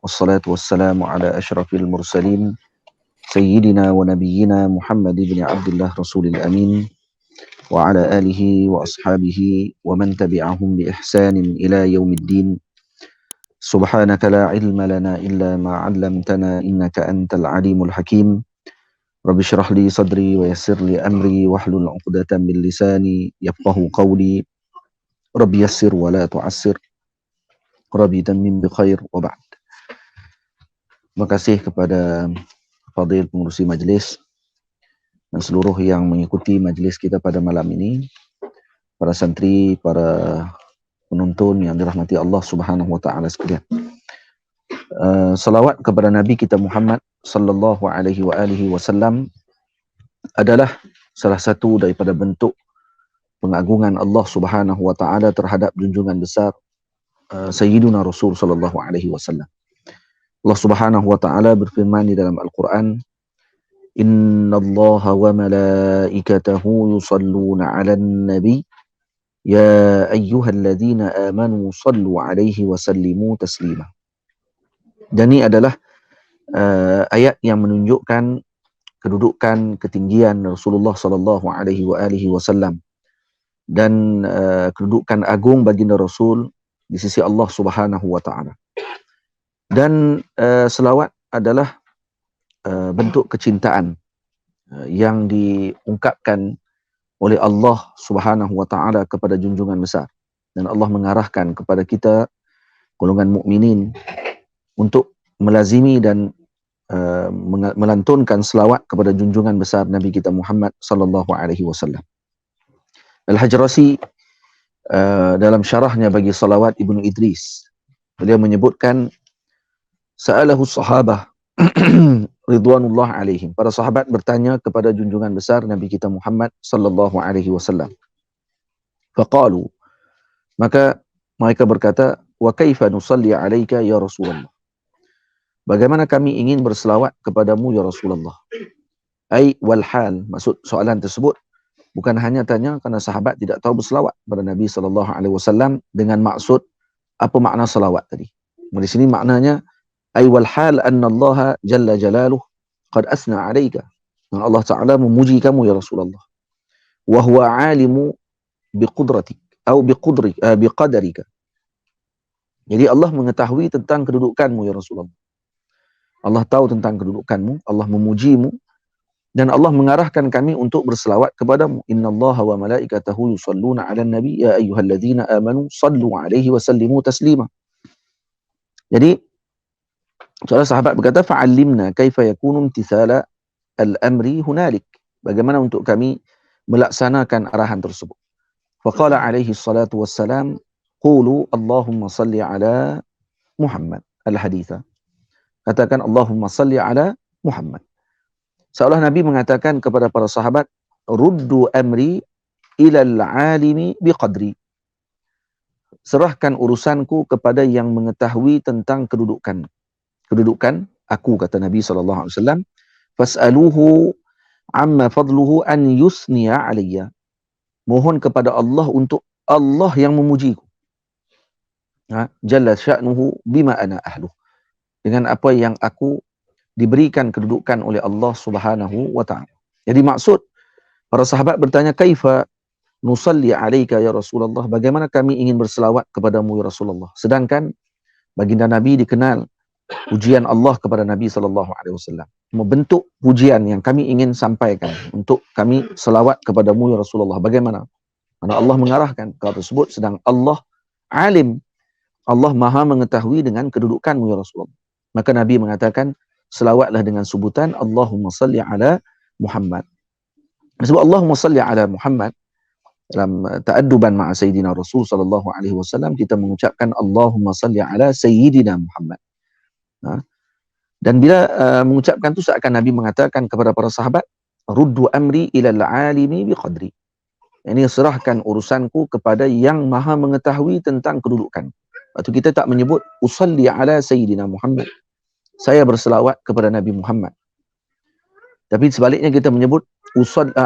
wassalatu wassalamu ala asyrafil mursalin Sayyidina wa nabiyyina Muhammad ibn Abdullah Rasulil Amin wa ala alihi wa ashabihi wa man tabi'ahum bi ihsanin ila yaumiddin. Subhanaka la ilma lana illa ma 'allamtana innaka antal alimul hakim. Rabbi shrah li sadri wa yassir li amri wahlul 'uqdatam min lisani yafqahu qawli. Rabbi yassir wa la tu'assir. Rabbi tammim bi khair wa ba'd. Terima kasih kepada Fadil pengurusi majlis dan seluruh yang mengikuti majlis kita pada malam ini, para santri, para penonton yang dirahmati Allah Subhanahu wa taala sekalian. Salawat kepada Nabi kita Muhammad sallallahu alaihi wasallam adalah salah satu daripada bentuk pengagungan Allah Subhanahu wa taala terhadap junjungan besar Sayyiduna Rasul sallallahu alaihi wasallam. Allah Subhanahu wa taala berfirman di dalam Al-Qur'an, Innallaha wa malaikatahu yusalluna 'alan nabi ya ayyuhalladzina amanu sallu 'alaihi wa sallimu taslima. Dan ini adalah ayat yang menunjukkan kedudukan ketinggian Rasulullah sallallahu alaihi wasallam dan kedudukan agung baginda Rasul di sisi Allah Subhanahu wa taala. Dan selawat adalah bentuk kecintaan yang diungkapkan oleh Allah Subhanahu wa taala kepada junjungan besar, dan Allah mengarahkan kepada kita golongan mukminin untuk melazimi dan melantunkan selawat kepada junjungan besar Nabi kita Muhammad sallallahu alaihi wasallam. Al-Hajrasi dalam syarahnya bagi salawat Ibnu Idris, beliau menyebutkan Sa'alahu sahabah ridwanullah alaihim. Para sahabat bertanya kepada junjungan besar Nabi kita Muhammad sallallahu alaihi wasallam. Faqalu, maka mereka berkata, wa kaifa nusalli alaika ya Rasulullah? Bagaimana kami ingin berselawat kepadamu ya Rasulullah? Ai wal hal, maksud soalan tersebut bukan hanya tanya kerana sahabat tidak tahu berselawat kepada Nabi sallallahu alaihi wasallam dengan maksud apa makna selawat tadi. Di sini maknanya ay wal hal anna Allah jalla jalaluhu qad asna 'alaika. Allah Taala memuji kamu ya Rasulullah. Wa huwa 'alimu biqudratik atau biqadarika. Jadi Allah mengetahui tentang kedudukanmu ya Rasulullah. Allah tahu tentang kedudukanmu, Allah memujimu, dan Allah mengarahkan kami untuk berselawat kepadamu. Innallaha wa malaikatahu yusalluna 'alan nabi ya ayyuhalladzina amanu sallu 'alaihi wa sallimu taslima. Jadi seorang sahabat berkata, fa'allimna kaifa yakunu imtithala al-amri hunalik. Bagaimana untuk kami melaksanakan arahan tersebut. Faqala alaihi salatu wassalam, qulu Allahumma salli ala Muhammad. Al-haditha. Katakan Allahumma salli ala Muhammad. Seolah Nabi mengatakan kepada para sahabat, ruddu amri ilal alimi biqadri. Serahkan urusanku kepada yang mengetahui tentang kedudukan aku, kata Nabi SAW. Fas'aluhu amma fadluhu an yusniya alayya. Mohon kepada Allah untuk Allah yang memujiku. Jalla sya'nuhu bima ana ahluh. Dengan apa yang aku diberikan kedudukan oleh Allah Subhanahu wa ta'ala. Jadi maksud, para sahabat bertanya, kaifa nusalli alayka ya Rasulullah? Bagaimana kami ingin berselawat kepadamu ya Rasulullah? Sedangkan baginda Nabi dikenal pujian Allah kepada Nabi SAW. Bentuk pujian yang kami ingin sampaikan untuk kami selawat kepadamu ya Rasulullah. Bagaimana? Karena Allah mengarahkan hal tersebut, sedang Allah alim. Allah maha mengetahui dengan kedudukanmu ya Rasulullah. Maka Nabi mengatakan, selawatlah dengan sebutan Allahumma salli ala Muhammad. Sebab Allahumma salli ala Muhammad, dalam ta'adduban ma'a Sayyidina Rasul sallallahu alaihi wasallam, kita mengucapkan Allahumma salli ala Sayyidina Muhammad. Dan bila mengucapkan itu, seakan Nabi mengatakan kepada para sahabat, ruddu amri ilal alimi biqadri. Ini serahkan urusanku kepada yang maha mengetahui tentang kedudukan. Waktu kita tak menyebut usalli ala Sayyidina Muhammad, saya berselawat kepada Nabi Muhammad. Tapi sebaliknya kita menyebut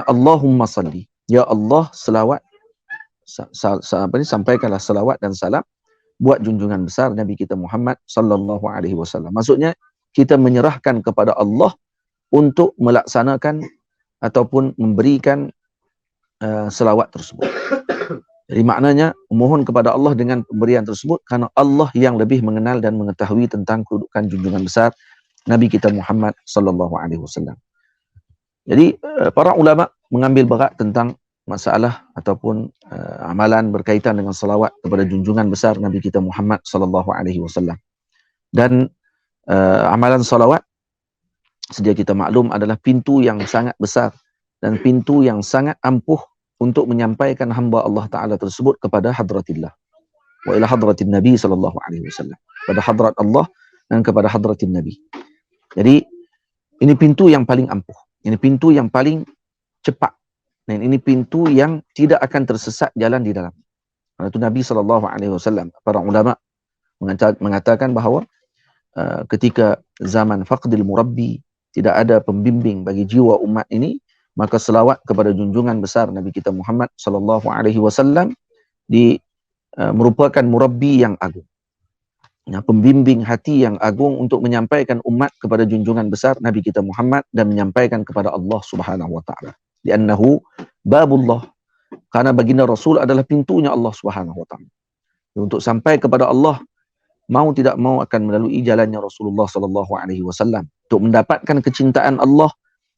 Allahumma salli, ya Allah selawat, sampaikanlah selawat dan salam buat junjungan besar Nabi kita Muhammad sallallahu alaihi wasallam. Maksudnya kita menyerahkan kepada Allah untuk melaksanakan ataupun memberikan selawat tersebut. Jadi maknanya mohon kepada Allah dengan pemberian tersebut karena Allah yang lebih mengenal dan mengetahui tentang kedudukan junjungan besar Nabi kita Muhammad sallallahu alaihi wasallam. Jadi para ulama mengambil berat tentang masalah ataupun amalan berkaitan dengan salawat kepada junjungan besar Nabi kita Muhammad sallallahu alaihi wasallam. Dan amalan salawat sedia kita maklum adalah pintu yang sangat besar dan pintu yang sangat ampuh untuk menyampaikan hamba Allah Ta'ala tersebut kepada hadratillah wa ila hadratin Nabi sallallahu alaihi wasallam, pada hadrat Allah dan kepada hadratin Nabi. Jadi ini pintu yang paling ampuh, ini pintu yang paling cepat, dan ini pintu yang tidak akan tersesat jalan di dalam. Karena itu Nabi sallallahu alaihi wasallam, para ulama mengatakan bahawa ketika zaman faqdil murabbi, tidak ada pembimbing bagi jiwa umat ini, maka selawat kepada junjungan besar Nabi kita Muhammad sallallahu alaihi wasallam merupakan murabbi yang agung, pembimbing hati yang agung untuk menyampaikan umat kepada junjungan besar Nabi kita Muhammad dan menyampaikan kepada Allah Subhanahu wa taala. Li'annahu babullah, karena baginda Rasul adalah pintunya Allah Subhanahu wa taala. Untuk sampai kepada Allah, mau tidak mau akan melalui jalannya Rasulullah sallallahu alaihi wasallam. Untuk mendapatkan kecintaan Allah,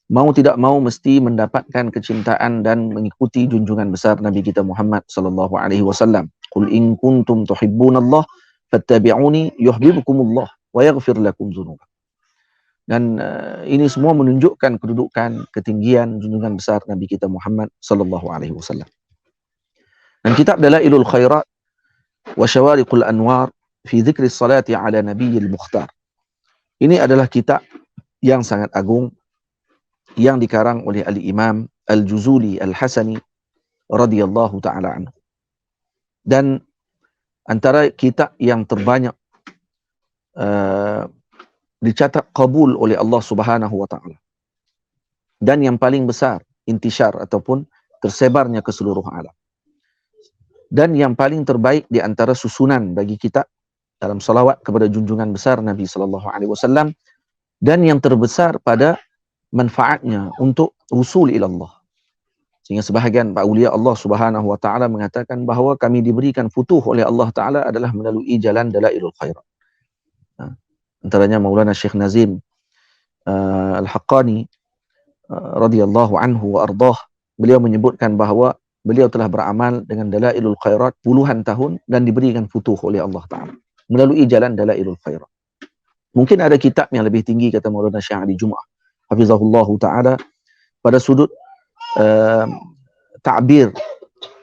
mau tidak mau mesti mendapatkan kecintaan dan mengikuti junjungan besar Nabi kita Muhammad sallallahu alaihi wasallam. Qul in kuntum tuhibbunallah fattabi'uni yuhibbukumullah wa yaghfir lakum dzunubakum. Dan ini semua menunjukkan kedudukan, ketinggian junjungan besar Nabi kita Muhammad sallallahu alaihi wasallam. Dan kitab Dalailul Khairat wa Syawariqul Anwar fi dzikri salati ala Nabiyil Mukhtar, ini adalah kitab yang sangat agung yang dikarang oleh Al-Imam Al-Juzuli Al-Hasani radhiyallahu ta'ala anhu. Dan antara kitab yang terbanyak dicatat kabul oleh Allah Subhanahu wa ta'ala, dan yang paling besar intishar ataupun tersebarnya ke seluruh alam, dan yang paling terbaik di antara susunan bagi kita dalam salawat kepada junjungan besar Nabi sallallahu alaihi wasallam, dan yang terbesar pada manfaatnya untuk usul ila Allah. Sehingga sebahagian para awliya Allah Subhanahu wa taala mengatakan bahawa kami diberikan futuh oleh Allah taala adalah melalui jalan Dalailul Khairat. Antaranya Maulana Syekh Nazim Al-Haqqani radhiyallahu anhu wa ardah, beliau menyebutkan bahawa beliau telah beramal dengan Dalailul Khairat puluhan tahun dan diberikan futuh oleh Allah taala melalui jalan Dalailul Khairat. Mungkin ada kitab yang lebih tinggi, kata Maulana Syekh Ali Jum'ah hafizahullahu taala, pada sudut ta'bir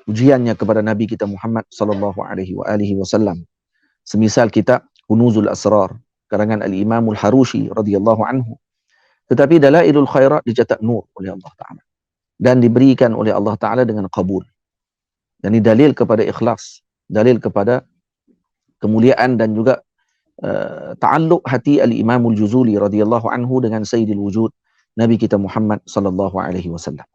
ujiannya kepada Nabi kita Muhammad sallallahu alaihi wasallam. Semisal kitab Kunuzul Asrar karangan Al-Imam Al-Harushi radhiyallahu anhu. Tetapi Dalailul Khairat dicetak nur oleh Allah taala dan diberikan oleh Allah taala dengan kabul. Dan ini dalil kepada ikhlas, dalil kepada kemuliaan dan juga ta'alluq hati Al-Imam Al-Juzuli radhiyallahu anhu dengan Sayyidil Wujud Nabi kita Muhammad sallallahu alaihi wasallam.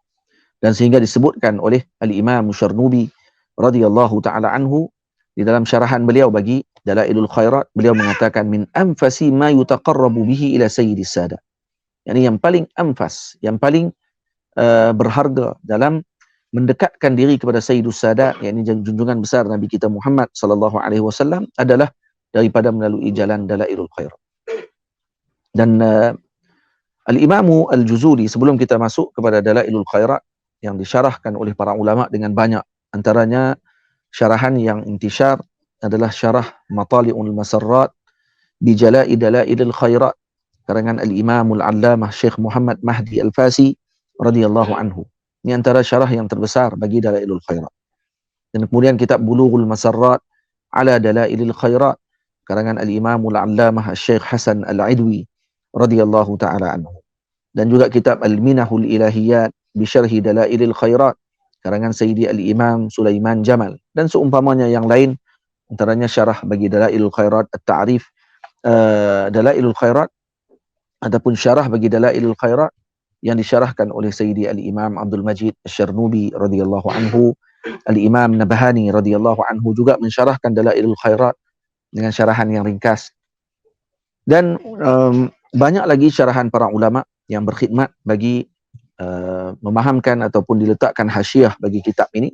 Dan sehingga disebutkan oleh Al-Imam Syarnubi radhiyallahu taala anhu di dalam syarahan beliau bagi Dalailul Khairat, beliau mengatakan min anfasi ma yutaqarrabu bihi ila sayyidis sada. Yani yang paling anfas, yang paling berharga dalam mendekatkan diri kepada Sayyidus Sada, yakni junjungan besar Nabi kita Muhammad sallallahu alaihi wasallam, adalah daripada melalui jalan Dalailul Khairat. Dan Al-Imam Al-Juzuli, sebelum kita masuk kepada Dalailul Khairat yang disyarahkan oleh para ulama dengan banyak, antaranya syarahan yang intishar adalah syarah Matali'ul Masarrat bi Jala'i Dalailul Khairat karangan Al-Imam Al-Allamah Syekh Muhammad Mahdi Al-Fasi radhiyallahu anhu. Ini antara syarah yang terbesar bagi Dalailul Khairat. Dan kemudian kitab Bulughul Masarrat ala Dalailil Khairat karangan Al-Imam Al-Allamah Syekh Hasan Al-Idwi radhiyallahu taala anhu. Dan juga kitab Al-Minahul Ilahiyat bi Syarhi Dalailil Khairat karangan Sayyidi Al-Imam Sulaiman Jamal, dan seumpamanya yang lain, antaranya syarah bagi Dalailul Khairat At-Ta'rif Dalailul Khairat ataupun syarah bagi Dalailul Khairat yang disyarahkan oleh Sayyidi Al-Imam Abdul Majid Asy-Syarnubi radhiyallahu anhu. Al-Imam Nabhani radhiyallahu anhu juga mensyarahkan Dalailul Khairat dengan syarahan yang ringkas. Dan banyak lagi syarahan para ulama yang berkhidmat bagi memahamkan ataupun diletakkan hasyiah bagi kitab ini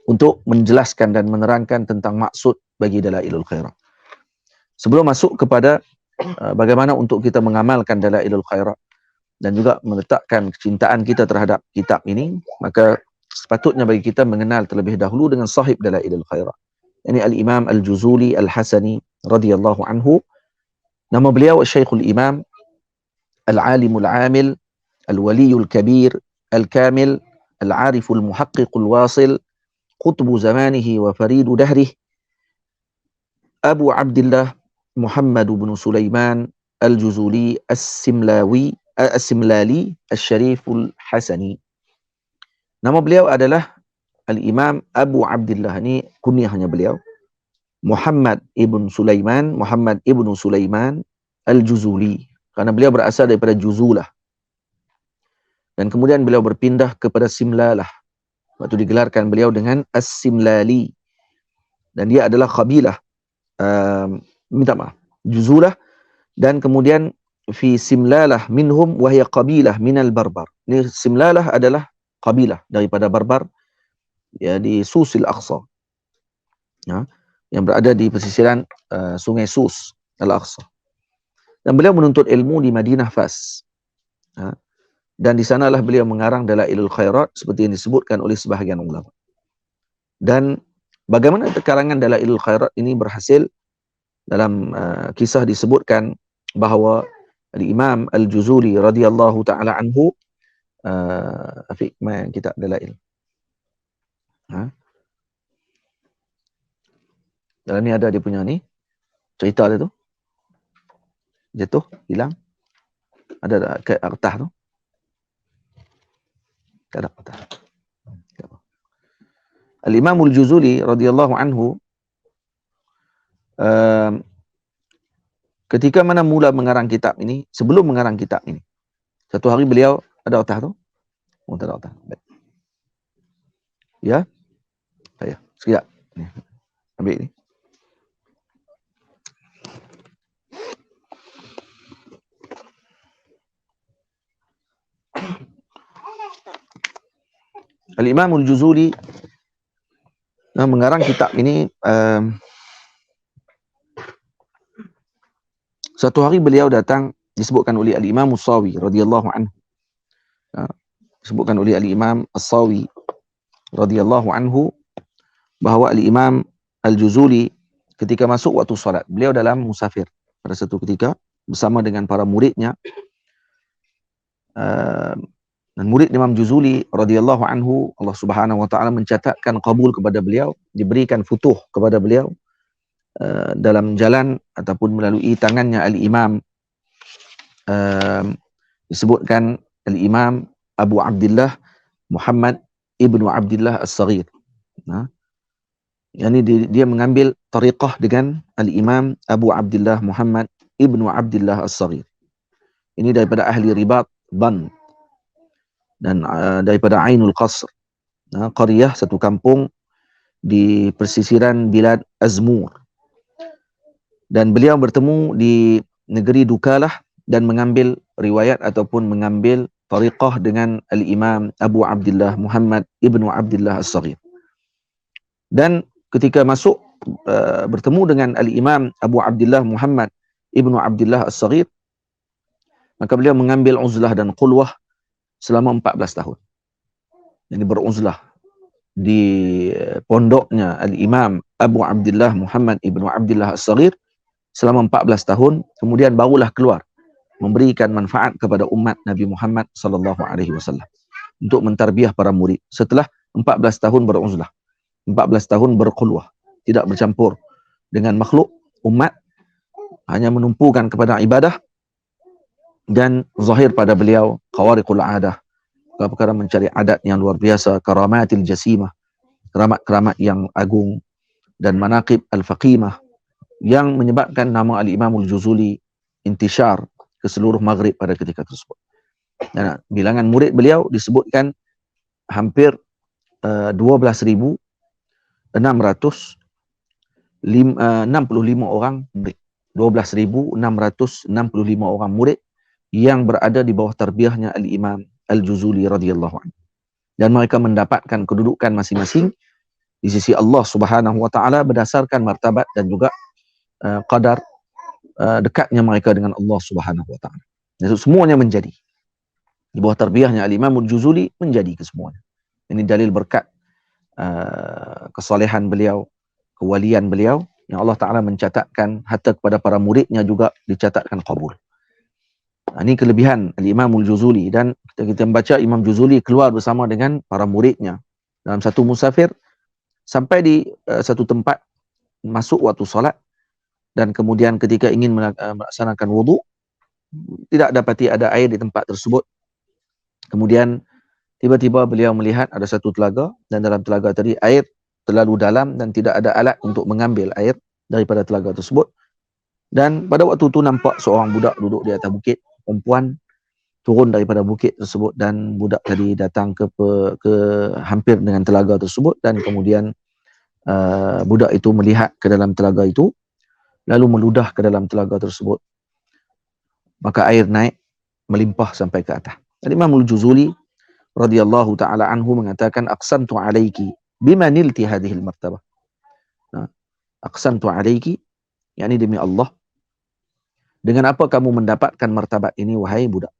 untuk menjelaskan dan menerangkan tentang maksud bagi Dalailul Khairat. Sebelum masuk kepada bagaimana untuk kita mengamalkan Dalailul Khairat dan juga meletakkan kecintaan kita terhadap kitab ini, maka sepatutnya bagi kita mengenal terlebih dahulu dengan sahib Dalailul Khairat. Ini Al-Imam Al-Juzuli Al-Hasani radhiyallahu anhu. Nama beliau Syekhul Imam Al-Alimul Amil Al-Waliyul Kabir Al-Kamil Al-Ariful Muhaqqiqul Wasil Qutbu Zamanihi wa Faridu Dahrih Abu Abdullah Muhammad bin Sulaiman Al-Juzuli As-Simlali Al-Syariful Hasani. Nama beliau adalah Al-Imam Abu Abdullah, ini kunyahnya beliau, Muhammad ibn Sulaiman Al-Juzuli, karena beliau berasal daripada Juzulah. Dan kemudian beliau berpindah kepada Simlalah. Waktu digelarkan beliau dengan As-Simlali. Dan dia adalah kabilah, Juzulah. Dan kemudian fi Simlalah minhum wahya qabilah minal Barbar. Ini Simlalah adalah kabilah daripada Barbar, ya, di Susil Aqsa, ya, yang berada di pesisiran sungai Sus Al-Aqsa. Dan beliau menuntut ilmu di Madinah Fas, ya, dan di sanalah beliau mengarang Dalailul Khairat seperti yang disebutkan oleh sebahagian ulama. Dan bagaimana karangan Dalailul Khairat ini berhasil, dalam kisah disebutkan bahawa Al-Imam Al-Juzuli radhiyallahu ta'ala anhu, Afiq, main kitab Dalail. Dalam ni ada dia punya ni, cerita dia tu. Jatuh, hilang. Ada ke atas tu. Tak ada atas. Al-Imam Al-Juzuli radhiyallahu anhu, ketika mana mula mengarang kitab ini, sebelum mengarang kitab ini, satu hari beliau ada otak tu? Oh, tak ada otak. Ya? Ya, sekejap. Ambil ni. Al-Imam Al-Juzuli mengarang kitab ini, satu hari beliau datang, disebutkan oleh Al-Imam As-Sawi radhiyallahu anhu. Disebutkan oleh Al-Imam As-Sawi radhiyallahu anhu bahawa Al-Imam Al-Juzuli ketika masuk waktu solat, beliau dalam musafir pada satu ketika bersama dengan para muridnya. Dan murid Imam Juzuli radhiyallahu anhu, Allah Subhanahu wa taala mencatatkan kabul kepada beliau, diberikan futuh kepada beliau dalam jalan ataupun melalui tangannya Al-Imam, disebutkan Al-Imam Abu Abdullah Muhammad ibnu Abdullah As-Saghir. Yani dia mengambil tariqah dengan Al-Imam Abu Abdullah Muhammad ibnu Abdullah As-Saghir. Ini daripada ahli Ribat Ban, dan daripada Ainul Qasr, qaryah, satu kampung di persisiran Bilad Azmur. Dan beliau bertemu di negeri Dukalah dan mengambil riwayat ataupun mengambil tariqah dengan Al-Imam Abu Abdullah Muhammad ibnu Abdullah As-Saghir. Dan ketika masuk bertemu dengan Al-Imam Abu Abdullah Muhammad ibnu Abdullah As-Saghir, maka beliau mengambil uzlah dan qulwah selama 14 tahun. Jadi beruzlah di pondoknya Al-Imam Abu Abdullah Muhammad ibnu Abdullah As-Saghir selama 14 tahun, kemudian barulah keluar memberikan manfaat kepada umat Nabi Muhammad sallallahu alaihi wasallam untuk mentarbiah para murid. Setelah 14 tahun beruzlah, 14 tahun berqulwah, tidak bercampur dengan makhluk, umat hanya menumpukan kepada ibadah, dan zahir pada beliau khawariqul adah, perkara mencari adat yang luar biasa, karamatil jasimah, keramat-keramat yang agung, dan manaqib al-faqimah, yang menyebabkan nama Al-Imam Al-Juzuli intishar ke seluruh Maghrib pada ketika tersebut. Dan bilangan murid beliau disebutkan hampir 12.600 65 orang murid. 12,665 orang murid yang berada di bawah tarbiyahnya Al-Imam Al-Juzuli radhiyallahu anhu. Dan mereka mendapatkan kedudukan masing-masing di sisi Allah Subhanahu wa taala berdasarkan martabat dan juga qadar dekatnya mereka dengan Allah Subhanahu wa taala. Jadi semuanya menjadi di bawah tarbiyahnya Al-Imam Al-Juzuli, menjadi kesemuanya. Ini dalil berkat kesalehan beliau, kewalian beliau, yang Allah Ta'ala mencatatkan hatta kepada para muridnya juga dicatatkan qabul. Ini kelebihan Al-Imam Al-Juzuli. Dan kita membaca Imam Juzuli keluar bersama dengan para muridnya dalam satu musafir sampai di satu tempat, masuk waktu solat, dan kemudian ketika ingin melaksanakan wudu, tidak dapati ada air di tempat tersebut. Kemudian tiba-tiba beliau melihat ada satu telaga, dan dalam telaga tadi air terlalu dalam dan tidak ada alat untuk mengambil air daripada telaga tersebut. Dan pada waktu itu nampak seorang budak duduk di atas bukit, perempuan turun daripada bukit tersebut, dan budak tadi datang ke hampir dengan telaga tersebut, dan kemudian budak itu melihat ke dalam telaga itu, lalu meludah ke dalam telaga tersebut. Maka air naik melimpah sampai ke atas. Imam Al-Juzuli radhiyallahu taala anhu mengatakan, aqsamtu alayki bima nilti hadhihi al-martabah. Aqsamtu alayki, yakni demi Allah, dengan apa kamu mendapatkan martabat ini wahai budak?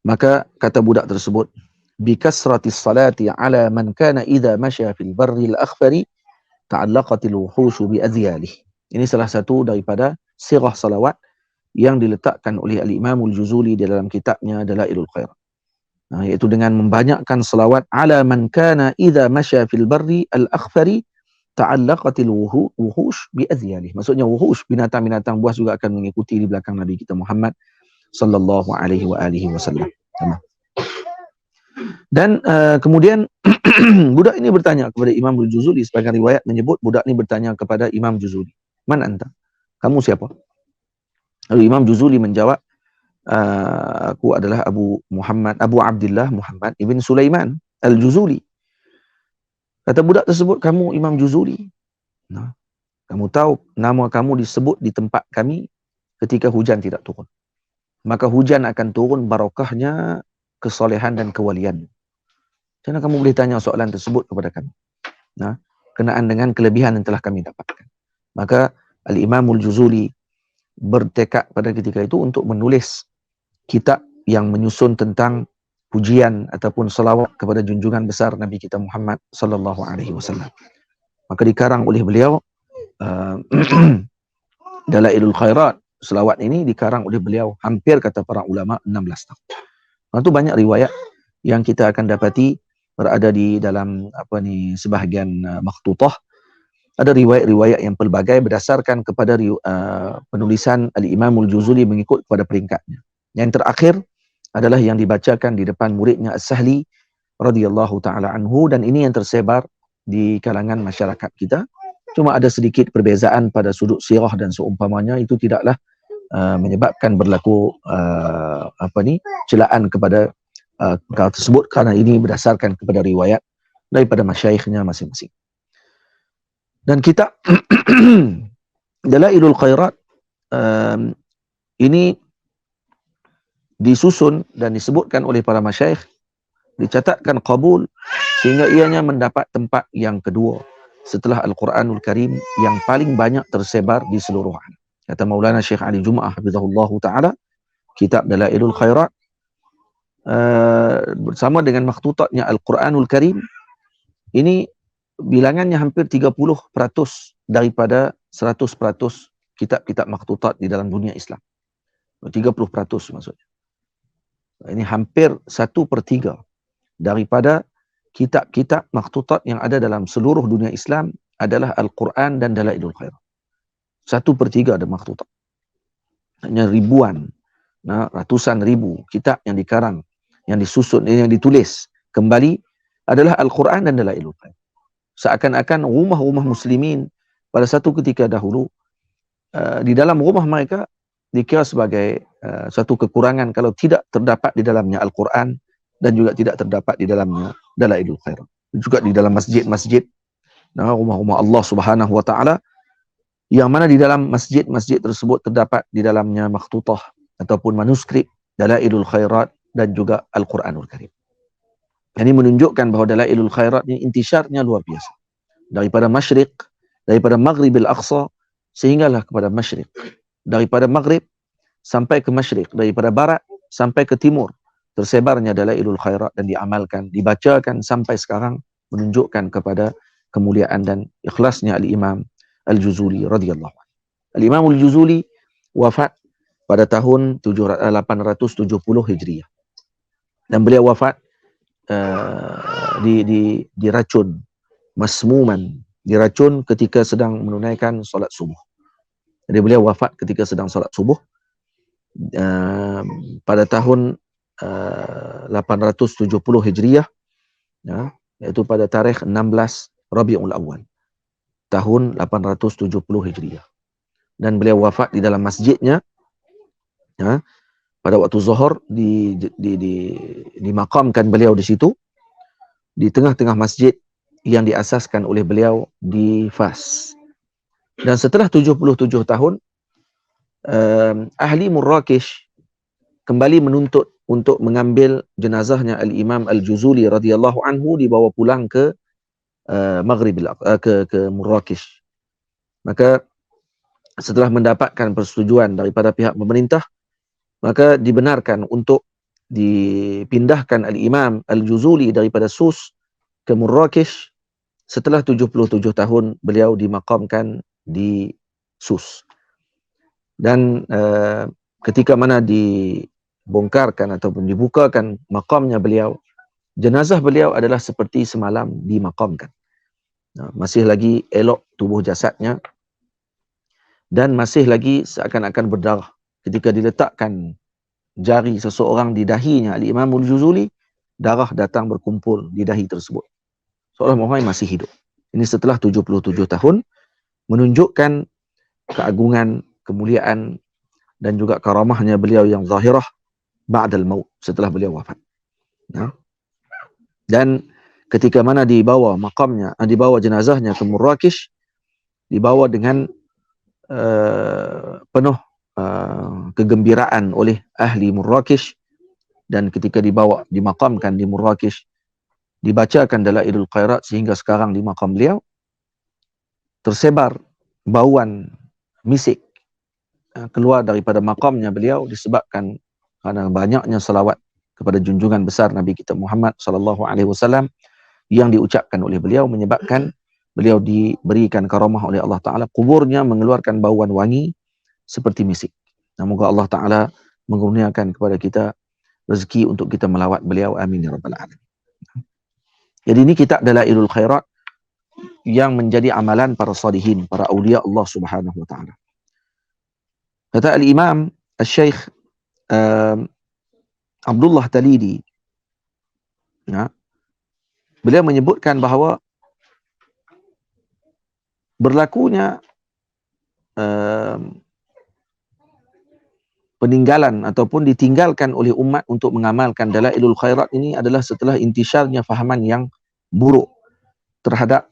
Maka kata budak tersebut, bi kasratis salati ala man kana idza masya fil barri al-akhfari ta'allaqatil wuhushu bi azyalih. Ini salah satu daripada sirah salawat yang diletakkan oleh Al-Imam Al-Juzuli di dalam kitabnya Dalailul Khairat. Iaitu dengan membanyakkan salawat ala man kana idza masya fil barri al-akhfari ta'allaqatil wuhush bi azyalih. Maksudnya wuhush, binatang-binatang buas juga akan mengikuti di belakang Nabi kita Muhammad sallallahu alaihi wasallam. Dan kemudian budak ini bertanya kepada Imam Al-Juzuli. Sebagian riwayat menyebut budak ini bertanya kepada Imam Juzuli, "Man anta?" Kamu siapa? Lalu Imam Juzuli menjawab, aku adalah Abu Abdullah Muhammad ibn Sulaiman Al-Juzuli. Kata budak tersebut, kamu Imam Juzuli. Nah, kamu tahu nama kamu disebut di tempat kami ketika hujan tidak turun. Maka hujan akan turun barakahnya kesolehan dan kewalian. Macam mana kamu boleh tanya soalan tersebut kepada kami? Nah, kenaan dengan kelebihan yang telah kami dapatkan. Maka Al-Imam Al-Juzuli bertekad pada ketika itu untuk menulis kitab yang menyusun tentang pujian ataupun salawat kepada junjungan besar Nabi kita Muhammad sallallahu alaihi wasallam. Maka dikarang oleh beliau Dalailul Khairat. Selawat ini dikarang oleh beliau hampir kata para ulama 16 tahun. Itu banyak riwayat yang kita akan dapati berada di dalam sebahagian makhtutah. Ada riwayat-riwayat yang pelbagai berdasarkan kepada penulisan Al-Imam Al-Juzuli mengikut kepada peringkatnya. Yang terakhir adalah yang dibacakan di depan muridnya As-Sahli radhiyallahu taala anhu, dan ini yang tersebar di kalangan masyarakat kita. Cuma ada sedikit perbezaan pada sudut sirah dan seumpamanya, itu tidaklah menyebabkan berlaku celaan kepada perkara tersebut, kerana ini berdasarkan kepada riwayat daripada masyaikhnya masing-masing. Dan kitab Dalailul Khairat ini disusun dan disebutkan oleh para masyaikh, dicatatkan qabul, sehingga ianya mendapat tempat yang kedua setelah Al-Quranul Karim yang paling banyak tersebar di seluruh alam. Kata Maulana Syekh Ali Jum'ah hafizahullahu ta'ala, kitab Dalailul Khairat bersama dengan makhtutatnya Al-Quranul Karim ini bilangannya hampir 30% daripada 100% kitab-kitab makhtutat di dalam dunia Islam. 30% maksudnya. Ini hampir 1/3 daripada kitab-kitab makhtutat yang ada dalam seluruh dunia Islam adalah Al-Quran dan Dalailul Khairat. 1/3 ada makhtutat. Hanya ribuan, ratusan ribu kitab yang dikarang, yang disusun, yang ditulis kembali adalah Al-Quran dan Dalailul Khairat. Seakan-akan rumah-rumah muslimin pada satu ketika dahulu, di dalam rumah mereka dikira sebagai satu kekurangan kalau tidak terdapat di dalamnya Al-Quran dan juga tidak terdapat di dalamnya Dalailul Khairat. Juga di dalam masjid-masjid, rumah-rumah Allah Subhanahu wa taala, yang mana di dalam masjid-masjid tersebut terdapat di dalamnya makhtutah ataupun manuskrip Dalailul Khairat dan juga Al-Quranul Karim. Ini menunjukkan bahawa Dalailul Khairat ini intisharnya luar biasa. Daripada Masyriq, daripada Maghribil Aqsa sehinggalah kepada Masyriq. Daripada Maghrib sampai ke Masyriq, daripada Barat sampai ke Timur. Tersebarnya Dalailul Khairat dan diamalkan, dibacakan sampai sekarang, menunjukkan kepada kemuliaan dan ikhlasnya Al-Imam Al-Juzuli radhiyallahu anhu. Al-Imam Al-Juzuli wafat pada tahun 870 Hijriah. Dan beliau wafat diracun, masmuman, diracun ketika sedang menunaikan solat subuh. Jadi beliau wafat ketika sedang solat subuh pada tahun 870 Hijriah, ya, iaitu pada tarikh 16 Rabiul Awal tahun 870 Hijriah. Dan beliau wafat di dalam masjidnya, ya, pada waktu zuhur dimakamkan beliau di situ, di tengah-tengah masjid yang diasaskan oleh beliau di Fas. Dan setelah 77 tahun, ahli Marrakesh kembali menuntut untuk mengambil jenazahnya Al-Imam Al-Juzuli radhiyallahu anhu dibawa pulang ke Maghrib, ke Marrakesh. Maka setelah mendapatkan persetujuan daripada pihak pemerintah, maka dibenarkan untuk dipindahkan Al-Imam Al-Juzuli daripada Sus ke Marrakesh. Setelah 77 tahun beliau dimakamkan di Sus. Dan ketika mana dibongkarkan ataupun dibukakan makamnya beliau, jenazah beliau adalah seperti semalam dimakamkan. Masih lagi elok tubuh jasadnya dan masih lagi seakan-akan berdarah. Ketika diletakkan jari seseorang di dahinya Al-Imam Al-Juzuli, darah datang berkumpul di dahi tersebut, seolah orang masih hidup. Ini setelah 77 tahun, menunjukkan keagungan, kemuliaan dan juga karamahnya beliau yang zahirah ba'dal maut, setelah beliau wafat. Ya. Dan ketika mana dibawa makamnya, dibawa jenazahnya ke Marrakesh, dibawa dengan penuh kegembiraan oleh ahli Marrakesh. Dan ketika dimakamkan di Marrakesh, dibacakan Dalailul Khairat sehingga sekarang di makam beliau tersebar bauan misik keluar daripada makamnya beliau, disebabkan karena banyaknya salawat kepada junjungan besar Nabi kita Muhammad sallallahu alaihi wasallam yang diucapkan oleh beliau, menyebabkan beliau diberikan karamah oleh Allah Ta'ala, kuburnya mengeluarkan bauan wangi seperti misik. Semoga Allah Ta'ala mengurniakan kepada kita rezeki untuk kita melawat beliau, amin ya rabbal alamin. Jadi ini kitab Dalailul Khairat yang menjadi amalan para salihin, para awliya Allah Subhanahu wa Ta'ala. Kata Al-Imam Al-Syeikh Abdullah Talidi, ya, beliau menyebutkan bahawa berlakunya peninggalan ataupun ditinggalkan oleh umat untuk mengamalkan Dalailul Khairat ini adalah setelah intisharnya fahaman yang buruk terhadap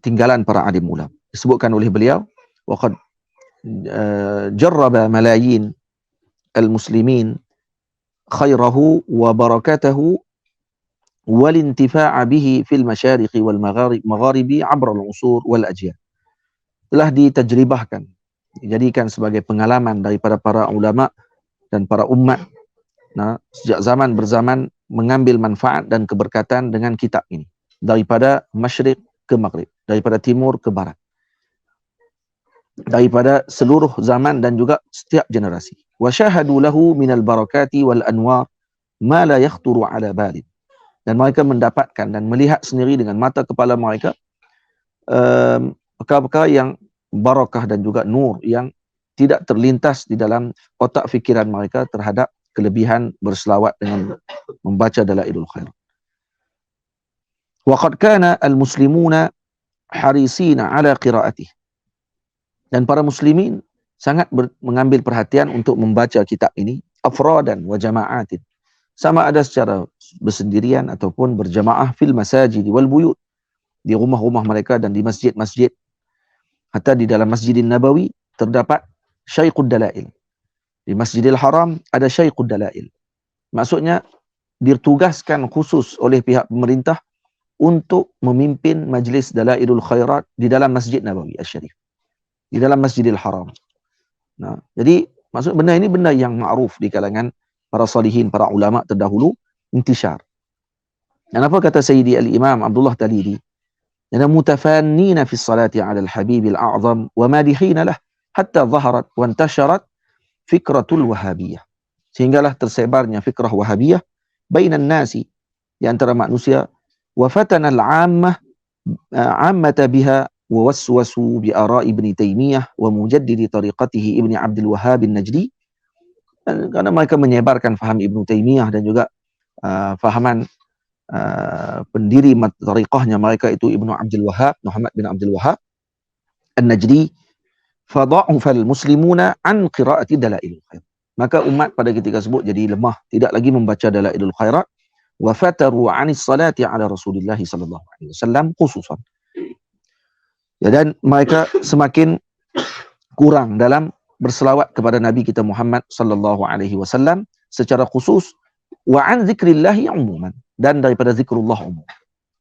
tinggalan para alim ulama. Disebutkan oleh beliau, waqad jarraba malayin al-muslimin khairahu wa barakatahu wal intifa'a bihi fil masyariqi wal magharibi abra al-usur wal ajyal. Telah ditajribahkan, dijadikan sebagai pengalaman daripada para ulama dan para umat, nah, sejak zaman berzaman mengambil manfaat dan keberkatan dengan kitab ini, daripada masyriq ke maghrib, daripada timur ke barat, daripada seluruh zaman dan juga setiap generasi. Wa syahadu lahu minal barakati wal anwar ma la yakhturu ala balin. Dan mereka mendapatkan dan melihat sendiri dengan mata kepala mereka perkara-perkara yang barakah dan juga nur yang tidak terlintas di dalam otak fikiran mereka terhadap kelebihan berselawat dengan membaca Dalailul Khairat. Wa qad kana al-muslimuna harisina ala qiraatih. Dan para muslimin sangat mengambil perhatian untuk membaca kitab ini, afradan wa jama'atin, sama ada secara bersendirian ataupun berjamaah, fil masajid wal buyut, di rumah-rumah mereka dan di masjid-masjid. Hatta di dalam Masjidil Nabawi terdapat Syaikhud Dalail. Di Masjidil Haram ada Syaikhud Dalail. Maksudnya ditugaskan khusus oleh pihak pemerintah untuk memimpin majlis Dalailul Khairat di dalam Masjid Nabawi Asy-Syarif, di dalam Masjidil Haram. Nah, jadi maksud benda ini benda yang ma'ruf di kalangan para salihin, para ulama terdahulu, intisyar. Dan apa kata Sayyidi Al-Imam Abdullah Talili? Yana mutafannina fi salati 'ala al-habib al-a'zam wa madihina lah hatta zaharat wa intasharat fikratul wahabiyah. Sehinggalah tersebarnya fikrah wahabiyah bainan nasi, di antara manusia, wa fatana al-'ammah 'ammata biha wa waswasu bi ara'i Ibn Taimiyah wa mujaddidi tariqatihi Ibn Abdul Wahhab an-Najdi. Karena mereka menyebarkan faham Ibn Taimiyah dan juga fahaman pendiri tariqahnya mereka itu Ibn Abdul Wahhab, Muhammad bin Abdul Wahhab an-Najdi. Fadha'ufa al-muslimuna an qira'ati dalailul khairat. Maka umat pada ketika tersebut jadi lemah, tidak lagi membaca dalailul khairat. Wa fataru 'anis salati 'ala Rasulillah sallallahu alaihi wasallam khususan. Ya, dan mereka semakin kurang dalam berselawat kepada Nabi kita Muhammad sallallahu alaihi wasallam secara khusus, wa an zikrillah umuman, dan daripada zikrullah umum.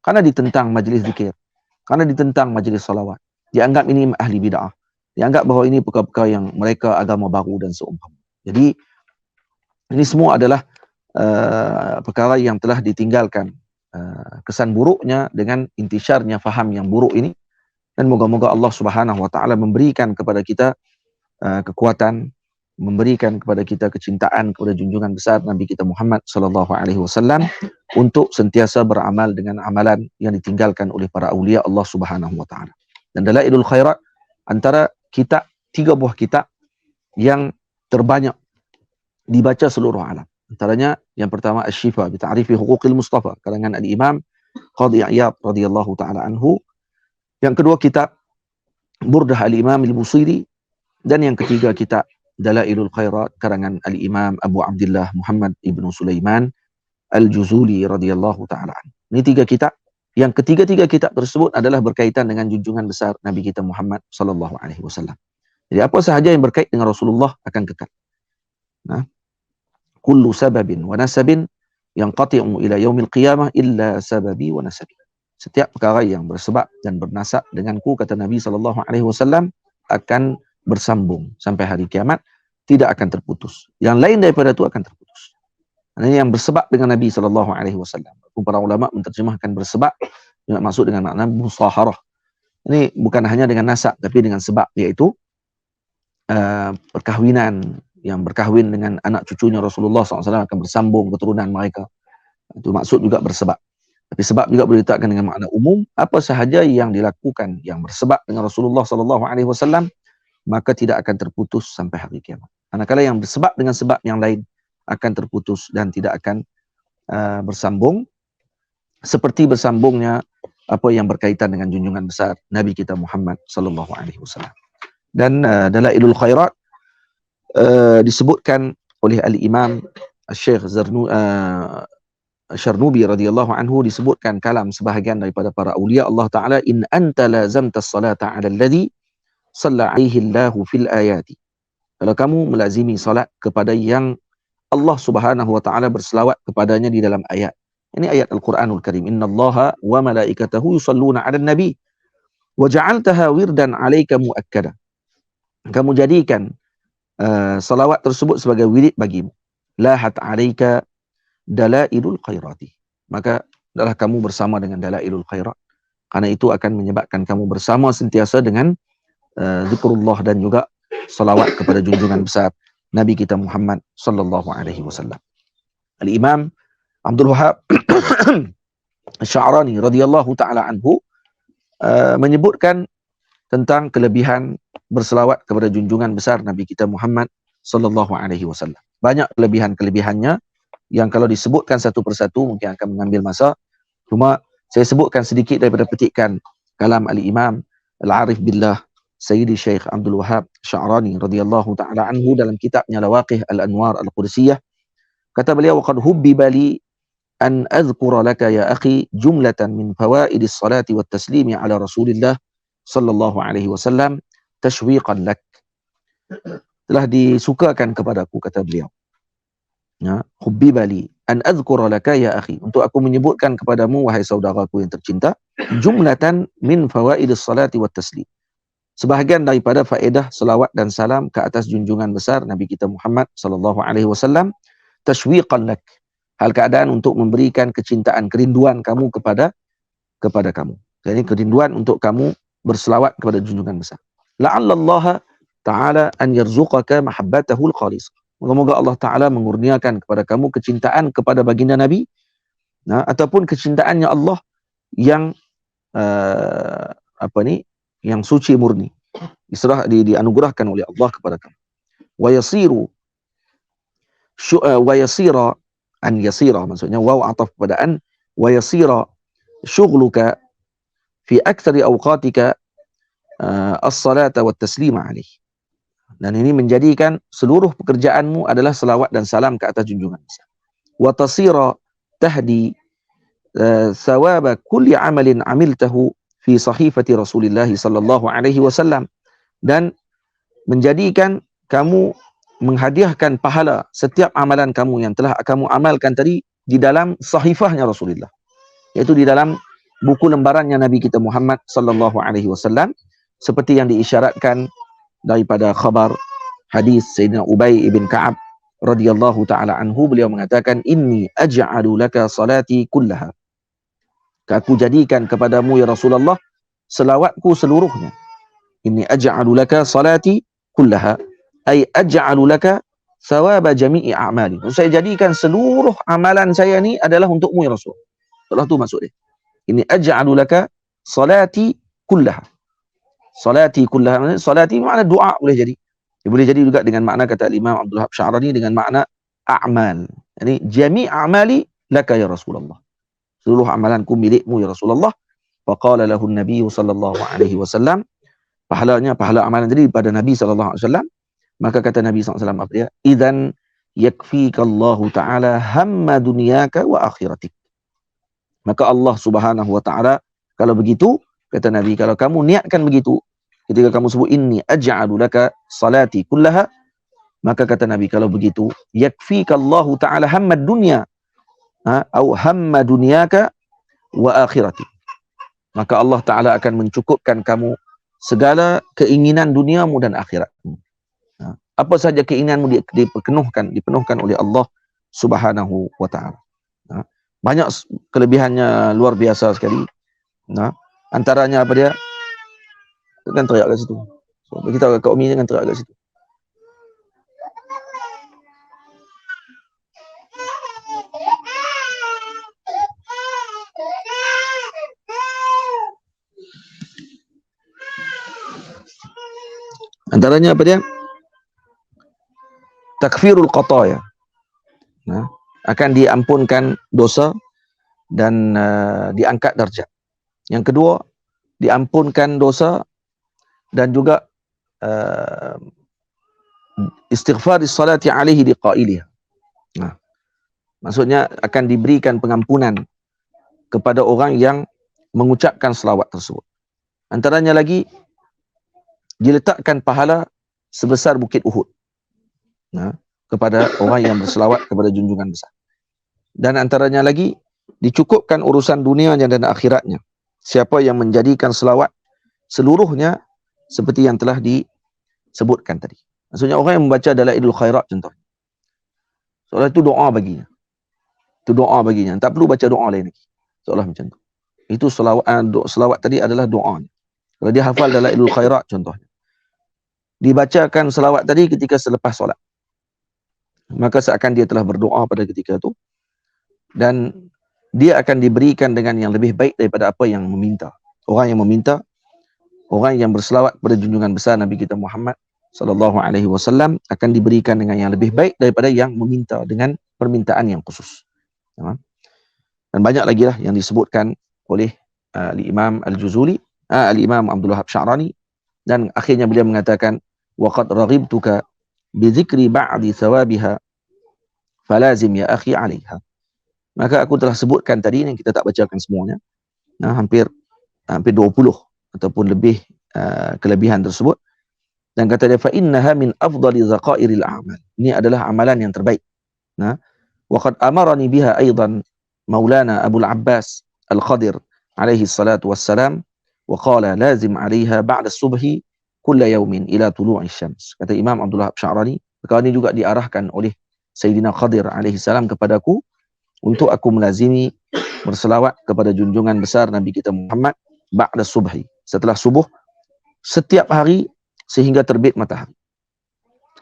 Karena ditentang majlis zikir, karena ditentang majlis salawat, dianggap ini ahli bid'ah, dianggap bahawa ini perkara-perkara yang mereka agama baru dan seumpama. Jadi ini semua adalah perkara yang telah ditinggalkan kesan buruknya dengan intisyarnya faham yang buruk ini. Dan moga-moga Allah Subhanahu wa taala memberikan kepada kita kekuatan, memberikan kepada kita kecintaan kepada junjungan besar Nabi kita Muhammad sallallahu alaihi wasallam untuk sentiasa beramal dengan amalan yang ditinggalkan oleh para aulia Allah Subhanahu wa taala. Dan Dalailul Khairat antara kitab, 3 buah kitab yang terbanyak dibaca seluruh alam. Antaranya yang pertama Asy-Syifa bi Ta'rifi Huquqil Mustafa karangan Al-Imam Qadhi Iyad radhiyallahu taala anhu. Yang kedua kitab Burdah Al-Imam Al-Busiri, dan yang ketiga kitab Dalailul Khairat karangan Al-Imam Abu Abdullah Muhammad Ibn Sulaiman Al-Juzuli radhiyallahu taala. Ini 3 kitab yang ketiga-tiga kitab tersebut adalah berkaitan dengan junjungan besar Nabi kita Muhammad sallallahu alaihi wasallam. Jadi apa sahaja yang berkait dengan Rasulullah akan kekal. Nah, kullu sababin wa nasabin yanqati'u ila yaumil qiyamah illa sababi wa nasabi. Setiap perkara yang bersebab dan bernasab denganku, kata Nabi SAW, akan bersambung sampai hari kiamat, tidak akan terputus. Yang lain daripada itu akan terputus. Ini yang bersebab dengan Nabi SAW. Para ulama menterjemahkan bersebab dengan maksud dengan makna musaharah. Ini bukan hanya dengan nasab, tapi dengan sebab, iaitu perkahwinan, yang berkahwin dengan anak cucunya Rasulullah SAW akan bersambung keturunan mereka. Itu maksud juga bersebab. Tapi sebab juga boleh diletakkan dengan makna umum. Apa sahaja yang dilakukan yang bersebab dengan Rasulullah SAW, maka tidak akan terputus sampai hari kiamat. Manakala yang bersebab dengan sebab yang lain akan terputus dan tidak akan bersambung, seperti bersambungnya apa yang berkaitan dengan junjungan besar Nabi kita Muhammad SAW. Dan Dalailul Khairat disebutkan oleh Al-Imam Syekh Syarnubi radhiyallahu anhu, disebutkan kalam sebahagian daripada para aulia Allah Ta'ala, in anta lazamta as-salata 'ala alladhi shalla 'alaihi Allahu fil ayati. Kalau kamu melazimi salat kepada yang Allah Subhanahu wa taala berselawat kepadanya di dalam ayat. Ini ayat Al-Qur'anul Karim. Innallaha wa malaikatahu yusalluna 'alan nabi wa ja'altaha wirdan 'alaika muakkada. Kamu jadikan salawat tersebut sebagai wirid bagimu. Lahat 'alaika dalailul khairati. Maka adalah kamu bersama dengan dalailul khairat. Karena itu akan menyebabkan kamu bersama sentiasa dengan zikrullah dan juga salawat kepada junjungan besar Nabi kita Muhammad sallallahu alaihi wasallam. Al-Imam Abdul Wahhab Asy-Sya'rani radhiyallahu taala anhu menyebutkan tentang kelebihan berselawat kepada junjungan besar Nabi kita Muhammad sallallahu alaihi wasallam. Banyak kelebihan-kelebihannya yang kalau disebutkan satu persatu mungkin akan mengambil masa. Cuma saya sebutkan sedikit daripada petikan kalam Al-Imam Al-Arif Billah Sayyidi Syekh Abdul Wahhab Sya'rani radhiyallahu ta'ala anhu dalam kitabnya Lawaqih Al-Anwar Al-Qudsiyah. Kata beliau, waqad hubbiba li an adhkura laka ya akhi jumlatan min fawaidis salati wat taslimi ala Rasulillah sallallahu alaihi wasallam tashwiqan lak. Telah disukakan kepadaku, kata beliau. Ya, hubbibali an adhkura laka ya akhi, untuk aku menyebutkan kepadamu wahai saudaraku yang tercinta, jumlatan min fawaidis salati wat taslim, sebahagian daripada faedah selawat dan salam ke atas junjungan besar Nabi kita Muhammad sallallahu alaihi wasallam, tashwiqan lak, hal keadaan untuk memberikan kecintaan, kerinduan kamu kepada kamu. Jadi kerinduan untuk kamu berselawat kepada junjungan besar. La'allallaha ta'ala an yarzuqaka mahabbatahu al-khalis. Moga-moga Allah Ta'ala mengurniakan kepada kamu kecintaan kepada baginda Nabi, ataupun kecintaannya Allah yang yang suci murni, dianugerahkan oleh Allah kepada kamu. Wa yasira an yasira, maksudnya waw ataf pada an, wa yasira syughluka fi aktsari awqatika as-salata wat taslima alaih. Dan ini menjadikan seluruh pekerjaanmu adalah selawat dan salam ke atas junjungan besar. Wa tasira tahdi thawaba kulli amalin amiltahu fi sahifati Rasulillah sallallahu alaihi wasallam, dan menjadikan kamu menghadiahkan pahala setiap amalan kamu yang telah kamu amalkan tadi di dalam sahifahnya Rasulullah, yaitu di dalam buku lembarannya Nabi kita Muhammad sallallahu alaihi wasallam, seperti yang diisyaratkan daripada khabar hadis Sayyidina Ubay ibn Ka'ab radhiyallahu taala anhu. Beliau mengatakan, inni aj'alu laka salati kullaha, aku jadikan kepadamu ya Rasulullah selawatku seluruhnya. Inni aj'alu laka salati kullaha, ay aj'alu laka thawaba jami'i a'mali, saya jadikan seluruh amalan saya ni adalah untukmu ya Rasul. Itulah tu maksud dia. Inni aj'alu laka salati kullaha. Salati kullaha, salati makna doa boleh jadi. Dia boleh jadi juga dengan makna, kata Imam Abdul Wahab Sya'rani, dengan makna a'mal. Yani jami' a'mali laka ya Rasulullah, seluruh amalanku milikmu ya Rasulullah. Faqala lahu an-nabiy sallallahu alaihi wasallam, pahalanya pahala amalan tadi pada Nabi sallallahu alaihi wasallam. Maka kata Nabi sallallahu alaihi wasallam apa dia? Idzan yakfikallahu ta'ala hamma dunyaka wa akhiratik. Maka Allah Subhanahu wa taala, kalau begitu, kata Nabi, kalau kamu niatkan begitu, ketika kamu sebut inni aj'alu laka salati kullaha, maka kata Nabi, kalau begitu, yakfikallahu ta'ala hamma dunya atau hamma dunyaka wa akhirati, maka Allah Ta'ala akan mencukupkan kamu segala keinginan duniamu dan akhiratmu. Apa saja keinginanmu dipenuhkan oleh Allah Subhanahu wa ta'ala. Banyak kelebihannya, luar biasa sekali. Antaranya apa dia? Kan teriak kat situ. So, kita kat Umi jangan teriak kat situ. Antaranya apa dia? Takfirul qataya. Akan diampunkan dosa dan diangkat darjat. Yang kedua, diampunkan dosa dan juga istighfar salati alaihi liqailiha. Maksudnya akan diberikan pengampunan kepada orang yang mengucapkan selawat tersebut. Antaranya lagi, diletakkan pahala sebesar bukit Uhud kepada orang yang berselawat kepada junjungan besar. Dan antaranya lagi, dicukupkan urusan dunianya dan akhiratnya siapa yang menjadikan selawat seluruhnya seperti yang telah disebutkan tadi. Maksudnya orang yang membaca Dalailul Khairat contohnya, seolah itu doa baginya. Itu doa baginya, tak perlu baca doa lain lagi. Seolah macam tu. Itu selawat tadi adalah doa. Kalau dia hafal Dalailul Khairat contohnya, dibacakan selawat tadi ketika selepas solat, maka seakan dia telah berdoa pada ketika itu, dan dia akan diberikan dengan yang lebih baik daripada apa yang meminta. Orang yang meminta, orang yang berselawat pada junjungan besar Nabi kita Muhammad sallallahu alaihi wasallam akan diberikan dengan yang lebih baik daripada yang meminta dengan permintaan yang khusus. Dan banyak lagi lah yang disebutkan oleh Al-Imam Al-Juzuli, Al-Imam Abdul Wahab Sya'rani, dan akhirnya beliau mengatakan, waqad raghibtuka bi dzikri ba'di thawabiha falazim ya akhi 'alaiha. Maka aku telah sebutkan tadi, yang kita tak bacakan semuanya, hampir 20 ataupun lebih kelebihan tersebut. Dan kata dia, fa innaha min afdali zaqairil a'mal. Ini adalah amalan yang terbaik. Nah, wa qad amarani biha aidan Maulana Abu Abbas Al-Khadir alaihi salatu wassalam wa qala lazim 'alaiha ba'da as-subhi kulla yawmin ila tulu'i syams. Kata Imam Abdullah Sya'rani, perkara ini juga diarahkan oleh Sayyidina Khadir alaihi salam kepadaku untuk aku melazimi berselawat kepada junjungan besar Nabi kita Muhammad ba'da subhi, setelah subuh setiap hari sehingga terbit matahari.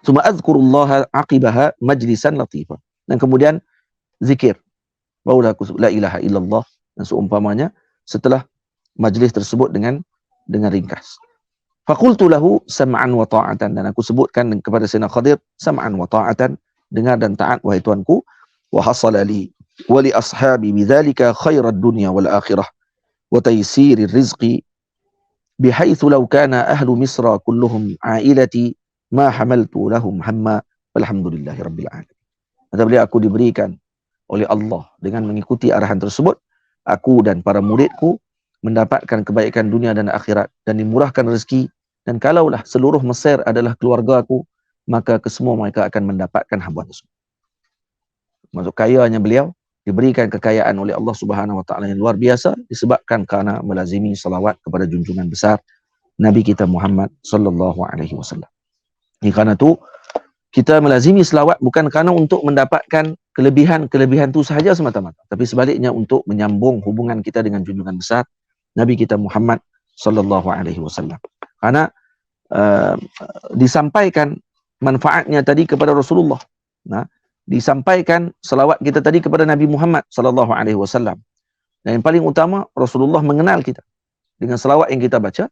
Suma azkurullaha aqibaha majlisan latifah. Dan kemudian zikir. Barulah aku la ilaha illallah dan seumpamanya setelah majlis tersebut dengan ringkas. Faqultu lahu sam'an wa ta'atan, dan aku sebutkan kepada Sayyidina Khadir sam'an wa ta'atan, dengar dan taat wahai tuanku, wa hasala li wa li ashabi bidzalika khairad dunya wal akhirah wa taysirir rizqi bihaitsu law kana ahlu misra kulluhum ailati ma hamaltu lahum hamma walhamdulillahi rabbil alamin. Kata beliau, aku diberikan oleh Allah dengan mengikuti arahan tersebut, aku dan para muridku mendapatkan kebaikan dunia dan akhirat dan dimurahkan rezeki, dan kalaulah seluruh Mesir adalah keluarga aku, maka kesemua mereka akan mendapatkan habuan tersebut. Maksud kayanya beliau diberikan kekayaan oleh Allah Subhanahu wa taala yang luar biasa disebabkan karena melazimi salawat kepada junjungan besar Nabi kita Muhammad sallallahu alaihi wasallam. Ini karena tu kita melazimi selawat bukan kerana untuk mendapatkan kelebihan itu sahaja semata-mata, tapi sebaliknya untuk menyambung hubungan kita dengan junjungan besar Nabi kita Muhammad sallallahu alaihi wasallam. Karena disampaikan manfaatnya tadi kepada Rasulullah. Nah, disampaikan selawat kita tadi kepada Nabi Muhammad sallallahu alaihi wasallam. Dan yang paling utama, Rasulullah mengenal kita. Dengan selawat yang kita baca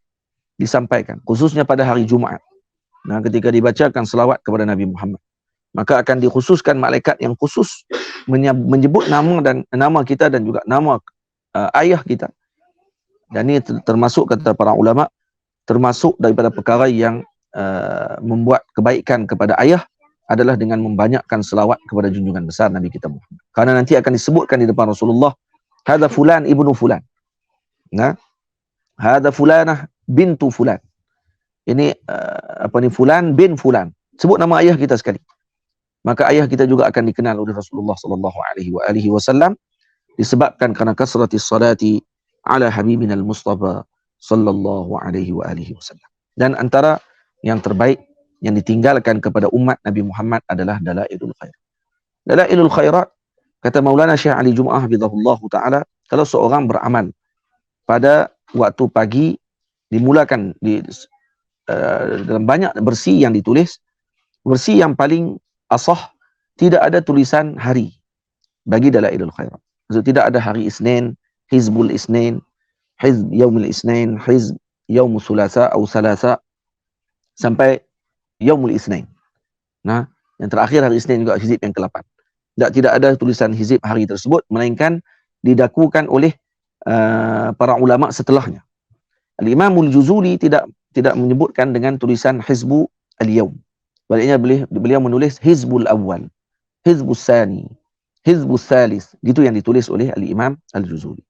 disampaikan, khususnya pada hari Jumaat. Nah, ketika dibacakan selawat kepada Nabi Muhammad, maka akan dikhususkan malaikat yang khusus menyebut nama kita dan juga nama ayah kita. Dan ini termasuk, kata para ulama, termasuk daripada perkara yang membuat kebaikan kepada ayah adalah dengan membanyakkan selawat kepada junjungan besar Nabi kita Muhammad. Karena nanti akan disebutkan di depan Rasulullah, hadza fulan ibnu fulan. Nah, hadza fulanah bintu fulan. Ini fulan bin fulan. Sebut nama ayah kita sekali. Maka ayah kita juga akan dikenal oleh Rasulullah sallallahu alaihi wasallam disebabkan karena kasratis salati ala habibina al-Mustafa sallallahu alaihi wasallam. Dan antara yang terbaik yang ditinggalkan kepada umat Nabi Muhammad adalah dalailul khairat. Dalailul khairat, kata Maulana Syekh Ali Jum'ah hafizahullahu taala, kalau seorang beramal pada waktu pagi, dimulakan dalam banyak bersih yang ditulis, bersih yang paling asah tidak ada tulisan hari bagi dalailul khairat. Maksud tidak ada hari Isnin, hizbul Isnin, hizb yaumul Isnin, hizb yaumul Sulasa atau Salasa sampai yaumul Isnin. Nah, yang terakhir hari Isnin juga hizib yang ke-8. Tidak ada tulisan hizib hari tersebut, melainkan didakukan oleh para ulama setelahnya. Al-Imamul Juzuli tidak menyebutkan dengan tulisan hizbu al-yaum. Baliknya beliau menulis hizbul awal, hizbus sani, hizbus salis. Gitu yang ditulis oleh Al-Imam Al-Juzuli.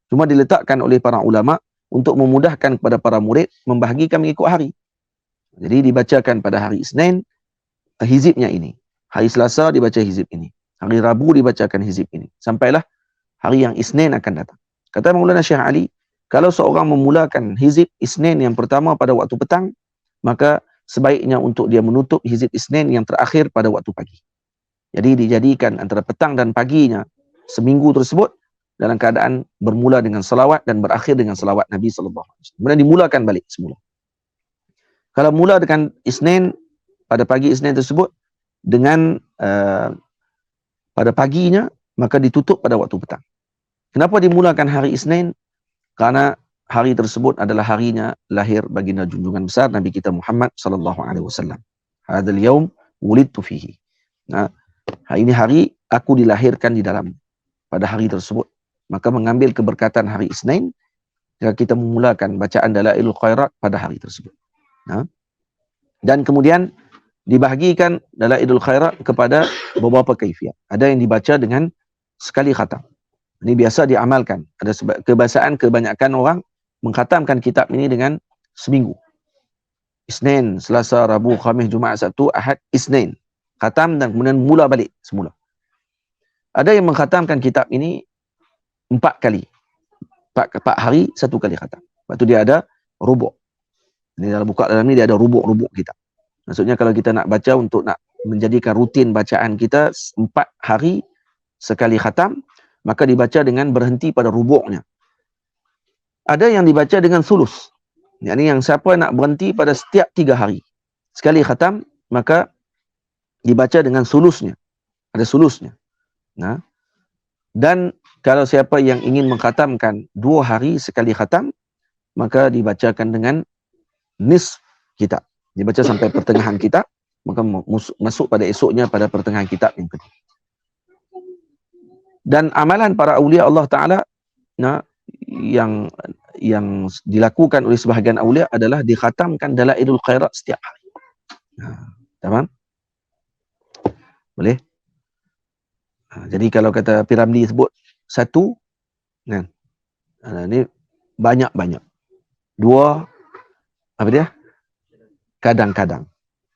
Cuma diletakkan oleh para ulama untuk memudahkan kepada para murid membahagikan mengikut hari. Jadi dibacakan pada hari Isnin hizibnya ini. Hari Selasa dibaca hizib ini. Hari Rabu dibacakan hizib ini. Sampailah hari yang Isnin akan datang. Kata Maulana Syekh Ali, kalau seorang memulakan hizib Isnin yang pertama pada waktu petang, maka sebaiknya untuk dia menutup hizib Isnin yang terakhir pada waktu pagi. Jadi dijadikan antara petang dan paginya seminggu tersebut dalam keadaan bermula dengan salawat dan berakhir dengan salawat Nabi sallallahu alaihi wasallam. Kemudian dimulakan balik semula. Kalau mula dengan Isnin, pada pagi Isnin tersebut, dengan pada paginya, maka ditutup pada waktu petang. Kenapa dimulakan hari Isnin? Karena hari tersebut adalah harinya lahir baginda junjungan besar Nabi kita Muhammad sallallahu alaihi wasallam. Hadzal yaum wulidtu fihi. Nah, ini hari aku dilahirkan di dalam pada hari tersebut. Maka mengambil keberkatan hari Isnin jika kita memulakan bacaan dalailul khairat pada hari tersebut. Nah, dan kemudian dibahagikan dalailul khairat kepada beberapa kaifiat. Ada yang dibaca dengan sekali khatam. Ini biasa diamalkan. Ada kebiasaan kebanyakan orang mengkhatamkan kitab ini dengan seminggu. Isnin, Selasa, Rabu, Khamis, Jumaat, Sabtu, Ahad, Isnin. Khatam dan kemudian mula balik semula. Ada yang mengkhatamkan kitab ini 4 kali. 4 hari, 1 kali khatam. Lepas tu dia ada rubuk. Ini dalam buka dalam ni dia ada rubuk-rubuk kitab. Maksudnya kalau kita nak baca untuk nak menjadikan rutin bacaan kita 4 hari sekali khatam, maka dibaca dengan berhenti pada rubuknya. Ada yang dibaca dengan sulus. Yang yang siapa nak berhenti pada setiap 3 hari sekali khatam, maka dibaca dengan sulusnya. Ada sulusnya. Nah. Dan kalau siapa yang ingin mengkhatamkan 2 hari sekali khatam, maka dibacakan dengan nisf kitab. Dibaca sampai pertengahan kitab, maka masuk pada esoknya pada pertengahan kitab yang kedua. Dan amalan para awliya Allah Ta'ala yang dilakukan oleh sebahagian awliya adalah dikhatamkan Dalailul Khairat setiap hari. Tamam? Boleh? Jadi kalau kata Piramli sebut 1, kan? Ini banyak-banyak. 2, apa dia? Kadang-kadang.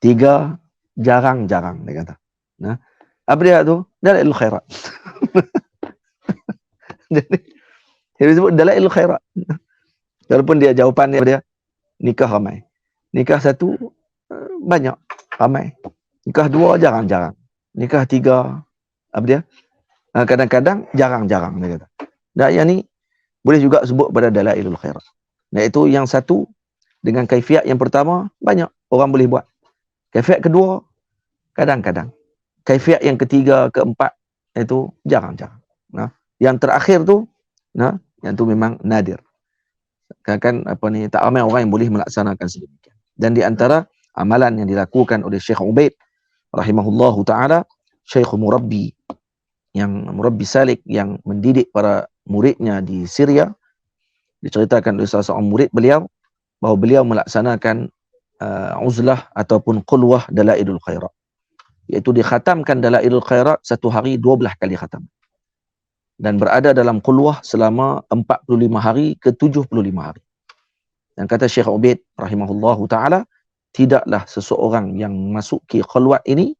3, jarang-jarang, dia kata. Nah, apa dia tu? Dalailul Khairat. Jadi, dia sebut Dalailul Khairat. Walaupun dia jawapan dia nikah ramai. Nikah 1 banyak, ramai. Nikah 2 jarang-jarang. Nikah 3 apa dia? Kadang-kadang, jarang-jarang, dia kata. Dan yang ni boleh juga sebut pada Dalailul Khairat. Iaitu yang 1 dengan kaifiat yang pertama banyak orang boleh buat. Kaifiat kedua kadang-kadang. Kaifiat yang ketiga, keempat itu jarang-jarang. Nah, yang terakhir tu, yang tu memang nadir. Kan tak ramai orang yang boleh melaksanakan sedemikian. Dan di antara amalan yang dilakukan oleh Syekh Ubaid rahimahullahu taala, Syekh Murabbi yang Murabbi Salik yang mendidik para muridnya di Syria, diceritakan oleh salah seorang murid beliau bahawa beliau melaksanakan uzlah ataupun qulwah Dalailul Khairat, iaitu dikhatamkan Dalailul Khairat 1 hari 12 kali khatam, dan berada dalam qulwah selama 45 hari ke 75 hari. Dan kata Syekh Ubaid rahimahullahu ta'ala, tidaklah seseorang yang masuki khulwat ini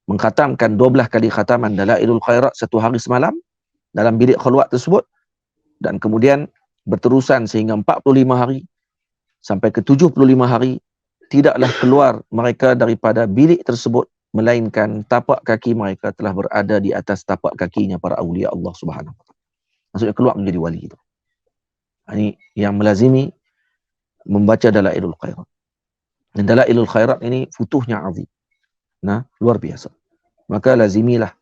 mengkhatamkan 12 kali khataman Dalailul Khairat 1 hari semalam dalam bilik khulwat tersebut, dan kemudian berterusan sehingga 45 hari sampai ke 75 hari, tidaklah keluar mereka daripada bilik tersebut melainkan tapak kaki mereka telah berada di atas tapak kakinya para awliya Allah Subhanahu wa taala. Maksudnya keluar menjadi wali itu. Ini yang melazimi membaca Dalailul Khairat. Dan Dalailul Khairat ini futuhnya azim. Nah, luar biasa. Maka lazimilah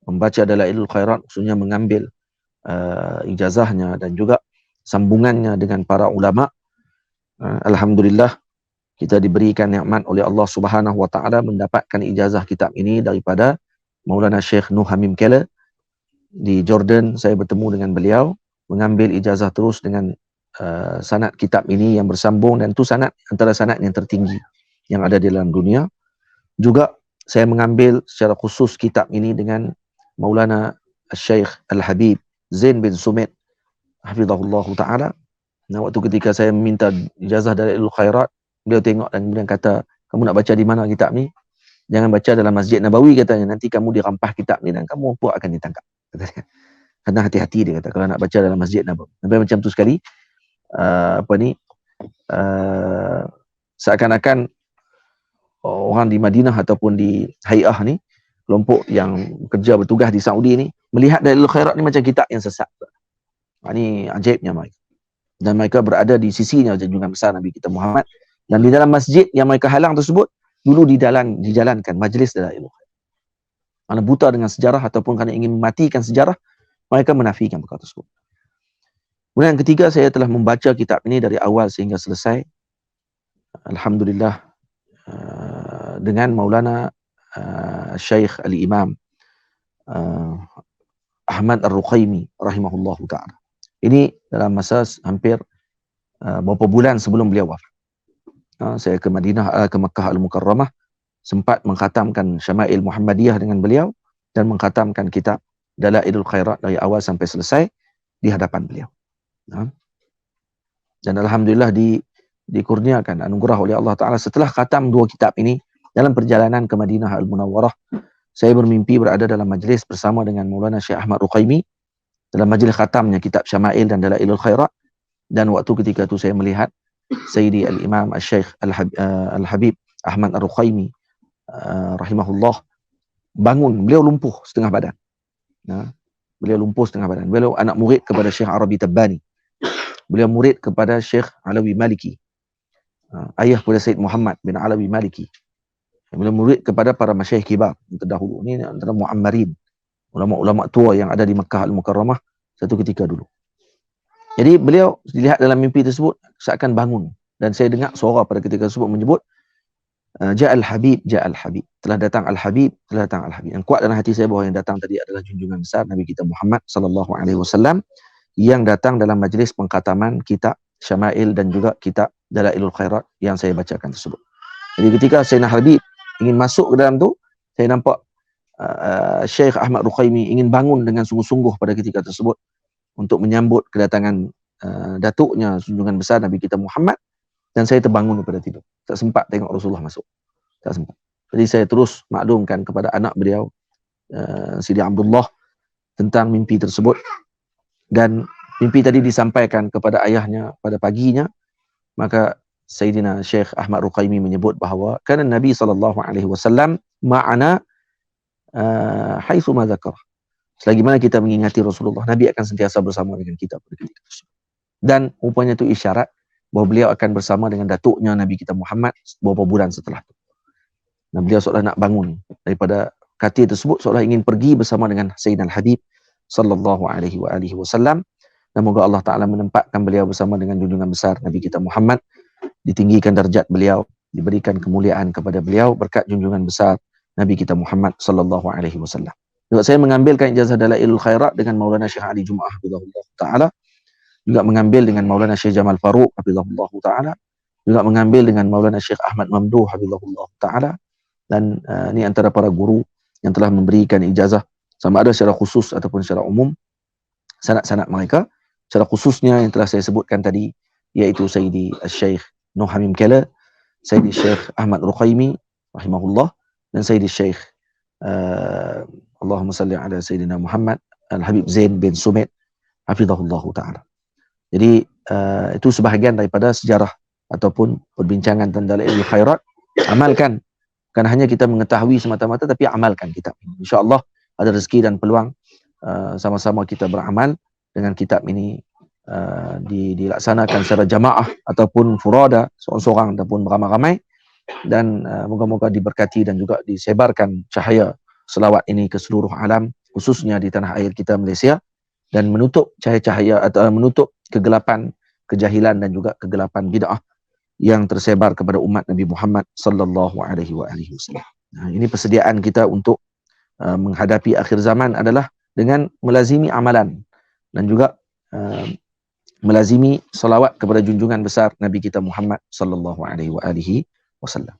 membaca Dalailul Khairat, maksudnya mengambil ijazahnya dan juga sambungannya dengan para ulama. Alhamdulillah kita diberikan nikmat oleh Allah Subhanahu wa taala mendapatkan ijazah kitab ini daripada Maulana Syekh Nuh Hamim Keller di Jordan. Saya bertemu dengan beliau, mengambil ijazah terus dengan sanad kitab ini yang bersambung, dan itu sanad antara sanad yang tertinggi yang ada di dalam dunia. Juga saya mengambil secara khusus kitab ini dengan Maulana Syekh Al-Habib Zain bin Sumit hafizahullah taala. Nah, waktu ketika saya meminta ijazah Dalailul Khairat, beliau tengok dan kemudian kata, kamu nak baca di mana kitab ni? Jangan baca dalam Masjid Nabawi, katanya. Nanti kamu dirampah kitab ni dan kamu pun akan ditangkap. Katanya. Kena hati-hati, dia kata, kalau nak baca dalam Masjid Nabawi. Sampai macam tu sekali, seakan-akan orang di Madinah ataupun di Hay'ah ni, kelompok yang kerja bertugas di Saudi ni, melihat Dalailul Khairat ni macam kitab yang sesat. Ini ajaibnya mereka. Dan mereka berada di sisinya junjungan besar Nabi kita Muhammad, dan di dalam masjid yang mereka halang tersebut dulu dijalankan majlis Dalailul Khairat. Kerana buta dengan sejarah ataupun kerana ingin mematikan sejarah, mereka menafikan perkara tersebut. Kemudian yang ketiga, saya telah membaca kitab ini dari awal sehingga selesai, alhamdulillah, dengan Maulana Syekh Al-Imam Ahmad Ar-Ruqaimi rahimahullahu ta'ala. Ini dalam masa hampir beberapa bulan sebelum beliau wafat. Saya ke Madinah, ke Makkah Al-Mukarramah, sempat mengkhatamkan Syama'il Muhammadiyah dengan beliau dan mengkhatamkan kitab Dalailul Khairat dari awal sampai selesai di hadapan beliau. dan alhamdulillah dikurniakan anugerah oleh Allah Taala setelah khatam 2 kitab ini. Dalam perjalanan ke Madinah Al-Munawwarah, saya bermimpi berada dalam majlis bersama dengan Maulana Syekh Ahmad Ruqaimi dalam majlis khatamnya kitab Syama'il dan Dalailul Khairat. Dan waktu ketika itu saya melihat Sayyidi Al-Imam Al-Syekh Al-Habib Ahmad Ar-Ruqaimi rahimahullah bangun. Beliau lumpuh setengah badan. Beliau lumpuh setengah badan. Beliau anak murid kepada Syekh Arabi Tabbani. Beliau murid kepada Syekh Alawi Maliki, ayah kepada Sayyid Muhammad bin Alawi Maliki. Beliau murid kepada para masyayikh kibar terdahulu. Ini antara muammarin, ulama-ulama tua yang ada di Makkah Al-Mukarramah satu ketika dulu. Jadi beliau dilihat dalam mimpi tersebut seakan bangun, dan saya dengar suara pada ketika tersebut menyebut Ja'al Habib, Ja'al Habib, telah datang Al-Habib, telah datang Al-Habib. Yang kuat dalam hati saya bahawa yang datang tadi adalah junjungan besar Nabi kita Muhammad sallallahu alaihi wasallam yang datang dalam majlis pengkhataman kitab Syama'il dan juga kitab Dalailul Khairat yang saya bacakan tersebut. Jadi ketika Sayyidina Habib ingin masuk ke dalam tu, saya nampak Syekh Ahmad Ruqaimi ingin bangun dengan sungguh-sungguh pada ketika tersebut untuk menyambut kedatangan datuknya junjungan besar Nabi kita Muhammad, dan saya terbangun daripada tidur. Tak sempat tengok Rasulullah masuk. Tak sempat. Jadi saya terus maklumkan kepada anak beliau Sidi Abdullah tentang mimpi tersebut, dan mimpi tadi disampaikan kepada ayahnya pada paginya. Maka Sayyidina Syekh Ahmad Ruqaimi menyebut bahawa kana Nabi SAW ma'ana haitsu ma dzakara. Selagi mana kita mengingati Rasulullah, Nabi akan sentiasa bersama dengan kita pada ketika tersebut. Dan rupanya itu isyarat bahawa beliau akan bersama dengan datuknya Nabi kita Muhammad beberapa bulan setelah itu. Dan beliau seolah nak bangun daripada katil tersebut, seolah ingin pergi bersama dengan Sayyidina Al-Habib sallallahu alaihi wasallam. Dan moga Allah Ta'ala menempatkan beliau bersama dengan junjungan besar Nabi kita Muhammad, ditinggikan darjat beliau, diberikan kemuliaan kepada beliau berkat junjungan besar Nabi kita Muhammad sallallahu alaihi wasallam. Juga saya mengambilkan ijazah Dalailul Khairat dengan Maulana Syekh Ali Jumaah hafizahullah taala, juga mengambil dengan Maulana Syekh Jamal Faruq hafizahullah taala, juga mengambil dengan Maulana Syekh Ahmad Mamduh hafizahullah taala, dan ini antara para guru yang telah memberikan ijazah sama ada secara khusus ataupun secara umum sanad-sanad mereka. Secara khususnya yang telah saya sebutkan tadi, iaitu Sayyidi Syekh Nuh Hamim Kala, Sayyidi Syekh Ahmad Ruqaimi rahimahullah, dan Sayyidi Syekh Allahumma salli ala Sayyidina Muhammad Al-Habib Zain bin Sumit hafizahullah ta'ala. Jadi itu sebahagian daripada sejarah ataupun perbincangan tentang Dalailul Khairat. Amalkan, bukan hanya kita mengetahui semata-mata, tapi amalkan kitab ini. InsyaAllah ada rezeki dan peluang sama-sama kita beramal dengan kitab ini, dilaksanakan secara jamaah ataupun furada, seorang-seorang ataupun beramai-ramai, dan moga-moga diberkati dan juga disebarkan cahaya selawat ini ke seluruh alam, khususnya di tanah air kita Malaysia, dan menutup cahaya-cahaya atau menutup kegelapan kejahilan dan juga kegelapan bid'ah yang tersebar kepada umat Nabi Muhammad sallallahu alaihi wasallam. Ini persediaan kita untuk menghadapi akhir zaman adalah dengan melazimi amalan dan juga melazimi salawat kepada junjungan besar Nabi kita Muhammad sallallahu alaihi wasallam.